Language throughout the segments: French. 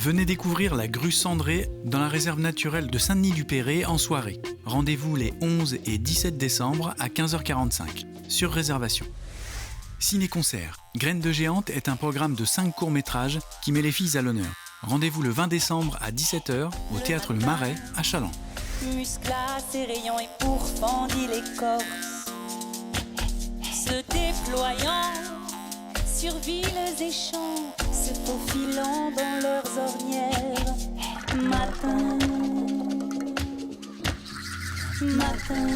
Venez découvrir la grue cendrée dans la réserve naturelle de Saint-Denis-du-Perret en soirée. Rendez-vous les 11 et 17 décembre à 15h45, sur réservation. Ciné-concert. Graines de géante est un programme de 5 courts-métrages qui met les filles à l'honneur. Rendez-vous le 20 décembre à 17h au Théâtre Le Marais à Challans. Musclace et rayons et pourfendit l'écorce, se déployant sur villes et champs, se faufilant dans leurs ornières. Matin, matin.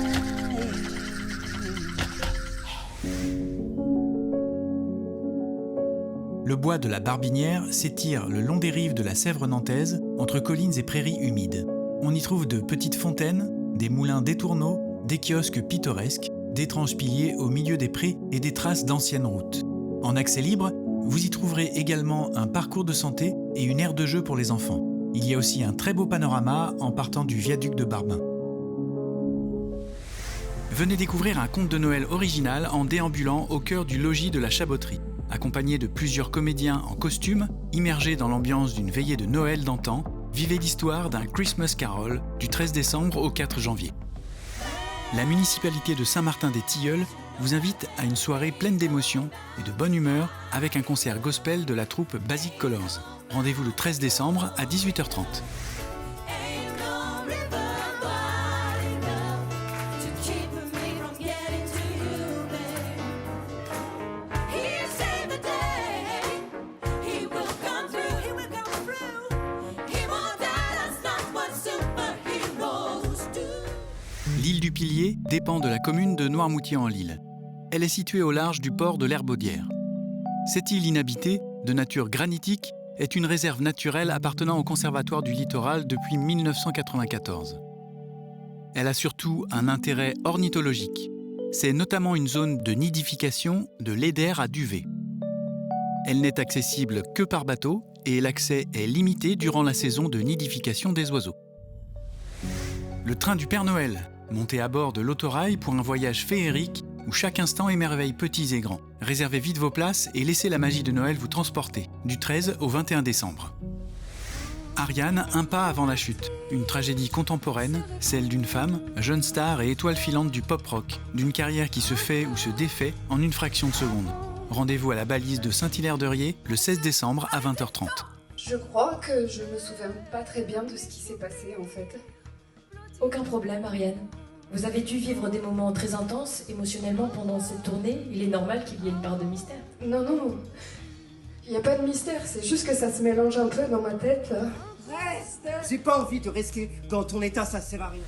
Le bois de la Barbinière s'étire le long des rives de la Sèvre nantaise, entre collines et prairies humides. On y trouve de petites fontaines, des moulins détourneaux, des kiosques pittoresques, d'étranges piliers au milieu des prés et des traces d'anciennes routes. En accès libre, vous y trouverez également un parcours de santé et une aire de jeu pour les enfants. Il y a aussi un très beau panorama en partant du viaduc de Barbin. Venez découvrir un conte de Noël original en déambulant au cœur du logis de la Chaboterie. Accompagné de plusieurs comédiens en costume, immergés dans l'ambiance d'une veillée de Noël d'antan, vivez l'histoire d'un Christmas Carol du 13 décembre au 4 janvier. La municipalité de Saint-Martin-des-Tilleuls vous invite à une soirée pleine d'émotions et de bonne humeur avec un concert gospel de la troupe Basic Colors. Rendez-vous le 13 décembre à 18h30. L'île du Pilier dépend de la commune de Noirmoutier-en-l'Île. Elle est située au large du port de l'Herbaudière. Cette île inhabitée, de nature granitique, est une réserve naturelle appartenant au Conservatoire du Littoral depuis 1994. Elle a surtout un intérêt ornithologique. C'est notamment une zone de nidification de laiders à duvet. Elle n'est accessible que par bateau et l'accès est limité durant la saison de nidification des oiseaux. Le train du Père Noël. Montez à bord de l'autorail pour un voyage féerique où chaque instant émerveille petits et grands. Réservez vite vos places et laissez la magie de Noël vous transporter, du 13 au 21 décembre. Ariane, un pas avant la chute. Une tragédie contemporaine, celle d'une femme, jeune star et étoile filante du pop-rock, d'une carrière qui se fait ou se défait en une fraction de seconde. Rendez-vous à la balise de Saint-Hilaire-de-Riez le 16 décembre à 20h30. Je crois que je me souviens pas très bien de ce qui s'est passé en fait. Aucun problème, Ariane. Vous avez dû vivre des moments très intenses émotionnellement pendant cette tournée. Il est normal qu'il y ait une part de mystère. Non, il n'y a pas de mystère, c'est juste que ça se mélange un peu dans ma tête là. Reste! J'ai pas envie de risquer. Dans ton état, ça sert à rien.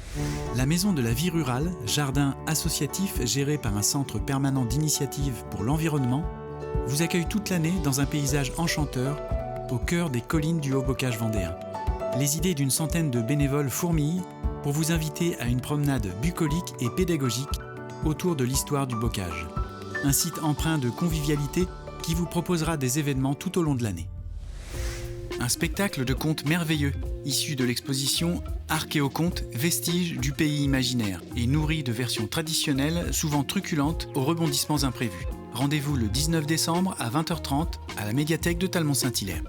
La Maison de la Vie Rurale, jardin associatif géré par un centre permanent d'initiative pour l'environnement, vous accueille toute l'année dans un paysage enchanteur au cœur des collines du Haut-Bocage vendéen. Les idées d'une centaine de bénévoles fourmillent pour vous inviter à une promenade bucolique et pédagogique autour de l'histoire du bocage. Un site empreint de convivialité qui vous proposera des événements tout au long de l'année. Un spectacle de contes merveilleux, issu de l'exposition Archéocontes, vestiges du pays imaginaire, et nourri de versions traditionnelles, souvent truculentes, aux rebondissements imprévus. Rendez-vous le 19 décembre à 20h30 à la médiathèque de Talmont-Saint-Hilaire.